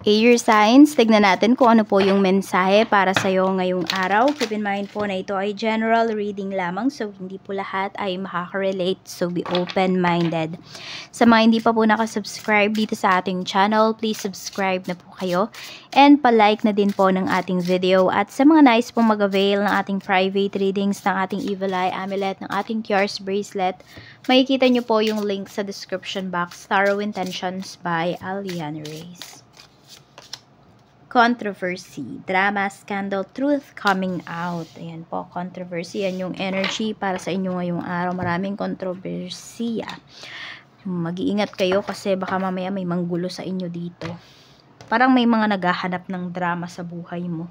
Air signs, tignan natin kung ano po yung mensahe para sa'yo ngayong araw. Keep in mind po na ito ay general reading lamang, so hindi po lahat ay makaka-relate, so be open-minded. Sa mga hindi pa po nakasubscribe dito sa ating channel, please subscribe na po kayo and palike na din po ng ating video. At sa mga nais pong mag-avail ng ating private readings, ng ating Evil Eye Amulet, ng ating Cures Bracelet, makikita nyo po yung link sa description box. Tarot Intentions by Aliana Reyes. Controversy, drama, scandal, truth coming out. Ayan po, controversy. Yan yung energy para sa inyo ngayong araw. Maraming kontrobersiya. Mag-iingat kayo kasi baka mamaya may manggulo sa inyo dito. Parang may mga naghahanap ng drama sa buhay mo.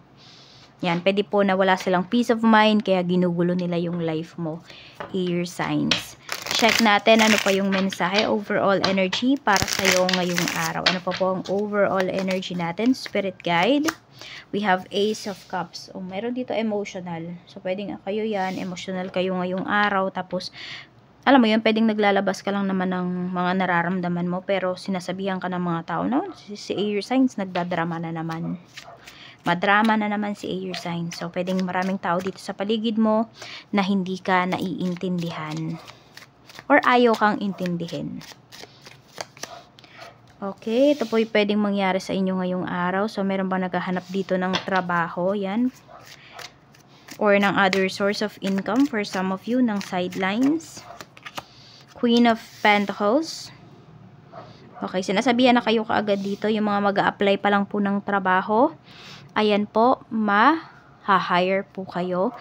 Yan, pwede po na wala silang peace of mind kaya ginugulo nila yung life mo. Air signs. Check natin ano pa yung mensahe, overall energy para sa iyo ngayong araw. Ano pa po ang overall energy natin? Spirit guide. We have Ace of Cups. O, meron dito emotional. So, pwedeng kayo yan. Emotional kayo ngayong araw. Tapos, alam mo yun, pwedeng naglalabas ka lang naman ng mga nararamdaman mo. Pero, sinasabihan ka ng mga tao, no? Si Air Signs, nagdadrama na naman. Madrama na naman si Air Signs. So, pwedeng maraming tao dito sa paligid mo na hindi ka naiintindihan. Or ayaw kang intindihin. Okay, ito po yung pwedeng mangyari sa inyo ngayong araw. So, meron ba naghahanap dito ng trabaho? Yan. Or ng other source of income for some of you, ng sidelines. Queen of Pentacles. Okay, sinasabihan na kayo kaagad dito. Yung mga mag-a-apply pa lang po ng trabaho. Ayan po, ma-hire po kayo.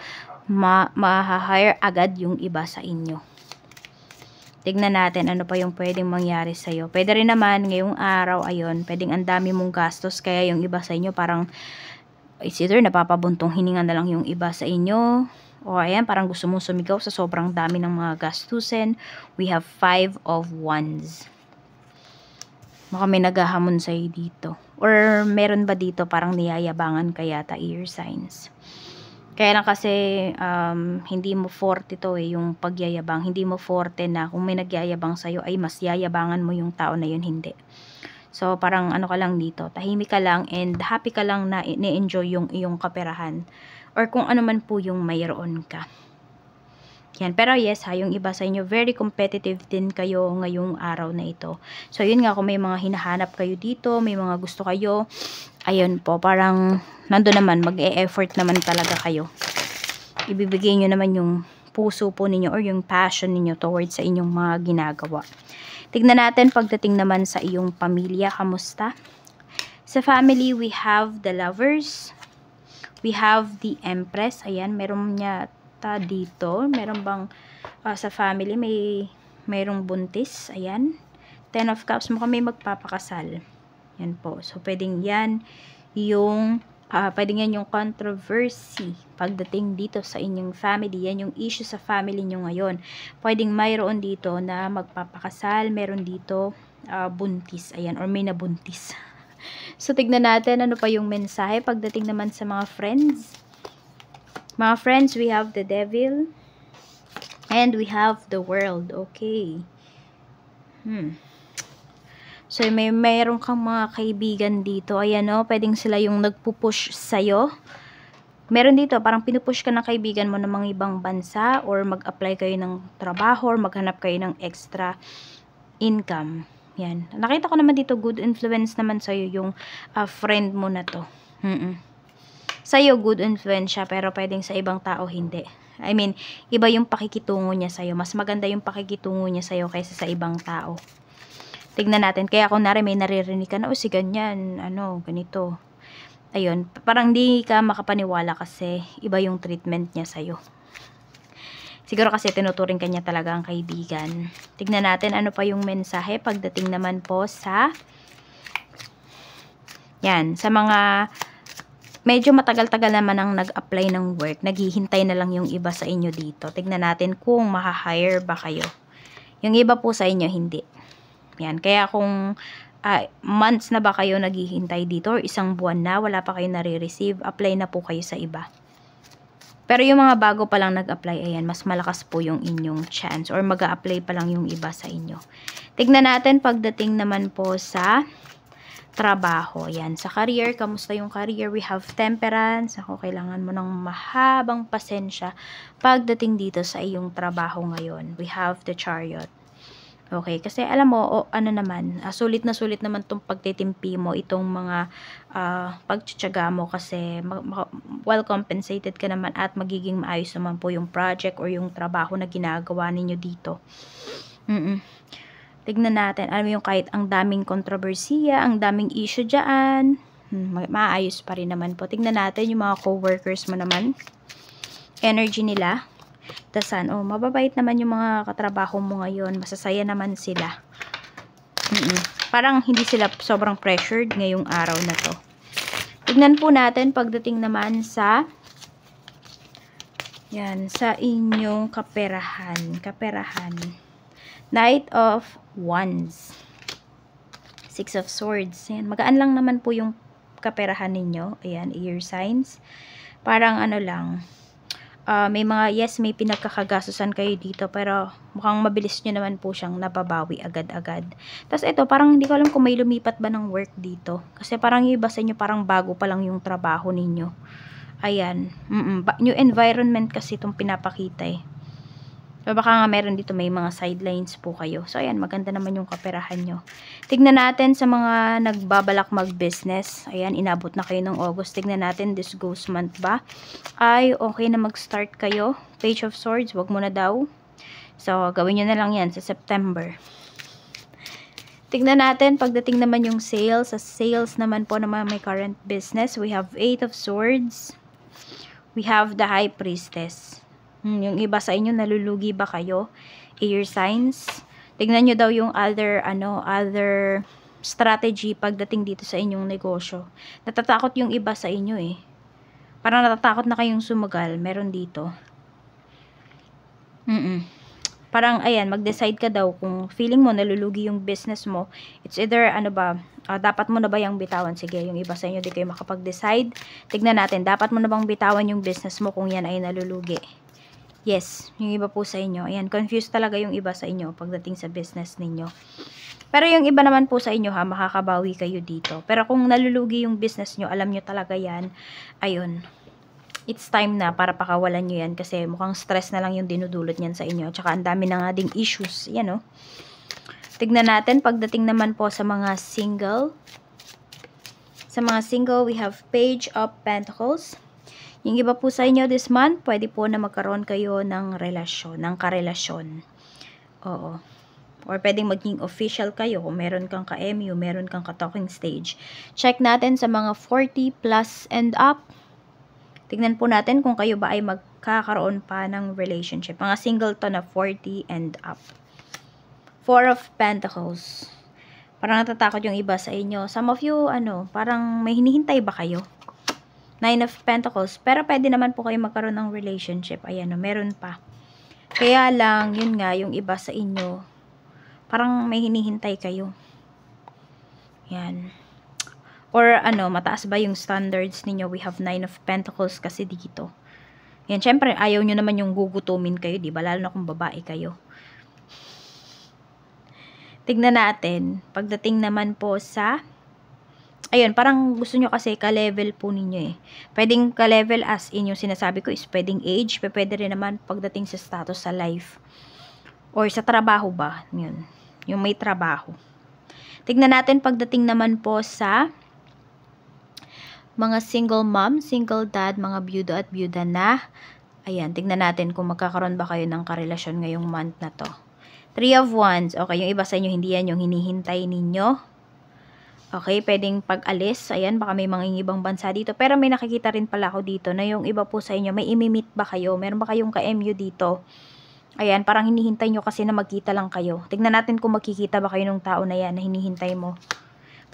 Ma-hire agad yung iba sa inyo. Tignan natin ano pa yung pwedeng mangyari sa'yo. Pwede rin naman ngayong araw, ayun, pwedeng ang dami mong gastos, kaya yung iba sa inyo parang, it's either napapabuntong hininga na lang yung iba sa inyo, o ayan, parang gusto mong sumigaw sa sobrang dami ng mga gastusin. We have 5 of Wands. Baka may naghahamon sa'yo dito. Or meron ba dito parang niyayabangan kaya ta Air signs. Kaya lang kasi hindi mo forte to yung pagyayabang. Hindi mo forte na kung may nagyayabang sa'yo ay mas yayabangan mo yung tao na yun, hindi. So parang ano ka lang dito, tahimik ka lang and happy ka lang na ni-enjoy yung iyong kaperahan. Or kung ano man po yung mayroon ka. Yan. Pero yes ha, yung iba sa inyo, very competitive din kayo ngayong araw na ito. So yun nga, kung may mga hinahanap kayo dito, may mga gusto kayo, ayun po, parang nandun naman, mag-e-effort naman talaga kayo. Ibibigay nyo naman yung puso po ninyo or yung passion ninyo towards sa inyong mga ginagawa. Tignan natin pagdating naman sa iyong pamilya, kamusta? Sa family, we have the Lovers. We have the Empress. Ayan, meron niya dito. Meron bang sa family, mayroong buntis. Ayan. 10 of Cups. Mukhang may magpapakasal. Yan po. So, pwedeng yan yung pwedeng yan yung controversy pagdating dito sa inyong family. Yan yung issue sa family nyo ngayon. Pwedeng mayroon dito na magpapakasal. Meron dito buntis. Ayan. Or may nabuntis. So, tignan natin ano pa yung mensahe pagdating naman sa mga friends. Mga friends, we have the Devil and we have the World. Okay. So, mayroon kang mga kaibigan dito. Ayan o, pwedeng sila yung nagpupush sa'yo. Meron dito, parang pinupush ka ng kaibigan mo ng mga ibang bansa or mag-apply kayo ng trabaho or maghanap kayo ng extra income. Yan. Nakita ko naman dito, good influence naman sa'yo yung friend mo na to. Sa'yo, good influence siya, pero pwedeng sa ibang tao, hindi. I mean, iba yung pakikitungo niya sa'yo. Mas maganda yung pakikitungo niya sa'yo kaysa sa ibang tao. Tignan natin. Kaya kung may naririnig ka na, si ganyan, ganito. Ayun, parang di ka makapaniwala kasi iba yung treatment niya sa'yo. Siguro kasi tinuturing ka niya talaga ang kaibigan. Tignan natin ano pa yung mensahe pagdating naman po sa yan, sa mga medyo matagal-tagal naman ang nag-apply ng work, naghihintay na lang yung iba sa inyo dito. Tignan natin kung maha-hire ba kayo. Yung iba po sa inyo, hindi. Yan. Kaya kung months na ba kayo naghihintay dito or isang buwan na, wala pa kayo nare-receive, apply na po kayo sa iba. Pero yung mga bago pa lang nag-apply, ayan, mas malakas po yung inyong chance or mag-a-apply pa lang yung iba sa inyo. Tignan natin pagdating naman po sa trabaho. Yan. Sa career, kamusta yung career? We have temperance. Ako, kailangan mo ng mahabang pasensya pagdating dito sa iyong trabaho ngayon. We have the chariot. Okay, kasi alam mo, ano naman, sulit naman tong pagtitimpi mo, itong mga pagtsatsaga mo kasi well compensated ka naman at magiging maayos naman po yung project or yung trabaho na ginagawa ninyo dito. Tignan natin, alam mo yung kahit ang daming kontrobersiya, ang daming issue dyan, maayos pa rin naman po. Tignan natin yung mga co-workers mo naman, energy nila. Tasan, mababait naman yung mga katrabaho mo ngayon. Masasaya naman sila. Parang hindi sila sobrang pressured ngayong araw na to. Tignan po natin pagdating naman sa sa inyong kaperahan. Knight of Wands. Six of Swords. Yan. Magaan lang naman po yung kaperahan ninyo. Ayan, air signs. Parang ano lang, may pinagkakagasusan kayo dito, pero mukhang mabilis nyo naman po siyang nababawi agad-agad. Tapos ito, parang hindi ko alam kung may lumipat ba ng work dito. Kasi parang yung iba sa inyo, parang bago pa lang yung trabaho ninyo. Ayan. New environment kasi itong pinapakita eh. So, baka nga meron dito may mga sidelines po kayo. So, ayan, maganda naman yung kaperahan nyo. Tignan natin sa mga nagbabalak mag-business. Ayan, inabot na kayo ng August. Tignan natin, this ghost month ba? Ay, okay na mag-start kayo. Page of Swords, wag mo na daw. So, gawin nyo na lang yan sa September. Tignan natin, pagdating naman yung sales. Sa sales naman po naman may current business. We have 8 of Swords. We have the High Priestess. Yung iba sa inyo, nalulugi ba kayo? Air signs. Tignan nyo daw yung other strategy pagdating dito sa inyong negosyo. Natatakot yung iba sa inyo eh. Parang natatakot na kayong sumagal. Meron dito. Parang, ayan, mag-decide ka daw kung feeling mo nalulugi yung business mo. It's either, dapat mo na ba yung bitawan? Sige, yung iba sa inyo, di kayo makapag-decide. Tignan natin, dapat mo na bang bitawan yung business mo kung yan ay nalulugi? Yes, yung iba po sa inyo. Ayan, confused talaga yung iba sa inyo pagdating sa business ninyo. Pero yung iba naman po sa inyo makakabawi kayo dito. Pero kung nalulugi yung business nyo, alam nyo talaga yan. Ayun, it's time na para pakawalan nyo yan kasi mukhang stress na lang yung dinudulot niyan sa inyo. Tsaka ang dami na nga ding issues. Yan o. Tignan natin, pagdating naman po sa mga single. Sa mga single, we have Page of Pentacles. Yung iba po sa inyo this month, pwede po na magkaroon kayo ng relasyon, ng karelasyon. Oo. Or pwedeng maging official kayo kung meron kang ka-MU, meron kang ka-talking stage. Check natin sa mga 40 plus and up. Tignan po natin kung kayo ba ay magkakaroon pa ng relationship. Mga single to na 40 and up. 4 of Pentacles. Parang natatakot yung iba sa inyo. Some of you, parang may hinihintay ba kayo? 9 of Pentacles. Pero pwede naman po kayo magkaroon ng relationship. Ayan, meron pa. Kaya lang, yun nga, yung iba sa inyo, parang may hinihintay kayo. Yan. Or mataas ba yung standards ninyo? We have 9 of Pentacles kasi dito. Yan, syempre, ayaw nyo naman yung gugutumin kayo, di ba? Lalo na kung babae kayo. Tignan natin, pagdating naman po sa ayun, parang gusto nyo kasi ka-level po ninyo eh. Pwedeng ka-level as in yung sinasabi ko is pwedeng age, pwede rin naman pagdating sa status sa life. Or sa trabaho ba? Yun. Yung may trabaho. Tignan natin pagdating naman po sa mga single mom, single dad, mga byudo at byuda na. Ayan, tignan natin kung magkakaroon ba kayo ng karelasyon ngayong month na to. 3 of Wands. Okay, yung iba sa inyo, hindi yan yung hinihintay ninyo. Okay, pwedeng pag-alis. Ayan, baka may mga ibang bansa dito. Pero may nakikita rin pala ako dito na yung iba po sa inyo, may imi-meet ba kayo? Meron ba kayong ka-MU dito? Ayan, parang hinihintay nyo kasi na magkita lang kayo. Tignan natin kung magkikita ba kayo ng tao na yan na hinihintay mo.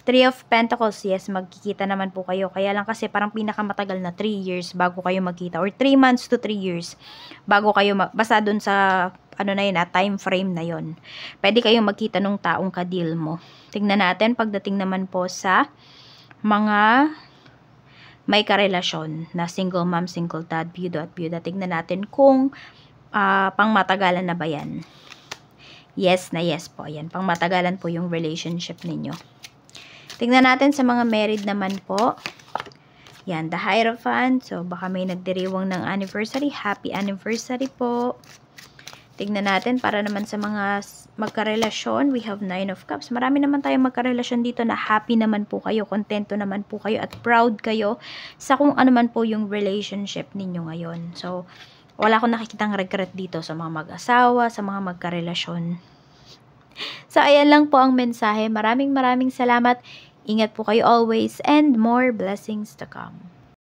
3 of Pentacles, yes, magkikita naman po kayo. Kaya lang kasi parang pinakamatagal na 3 years bago kayo magkita. Or 3 months to 3 years bago kayo, basta dun sa na yun, time frame na yun. Pwede kayong magkita ng taong ka-deal mo. Tignan natin, pagdating naman po sa mga may karelasyon na single mom, single dad, byudo at byuda. Tignan natin kung pangmatagalan na ba yan. Yes na yes po. Ayan, pangmatagalan po yung relationship ninyo. Tingnan natin sa mga married naman po. Yan, the Hierophant. So, baka may nagdiriwang ng anniversary. Happy anniversary po. Tingnan natin para naman sa mga magkarelasyon. We have 9 of Cups. Marami naman tayong magkarelasyon dito na happy naman po kayo, kontento naman po kayo, at proud kayo sa kung ano man po yung relationship ninyo ngayon. So, wala akong nakikitang regret dito sa mga mag-asawa, sa mga magkarelasyon. So, ayan lang po ang mensahe. Maraming salamat. Ingat po kayo always and more blessings to come.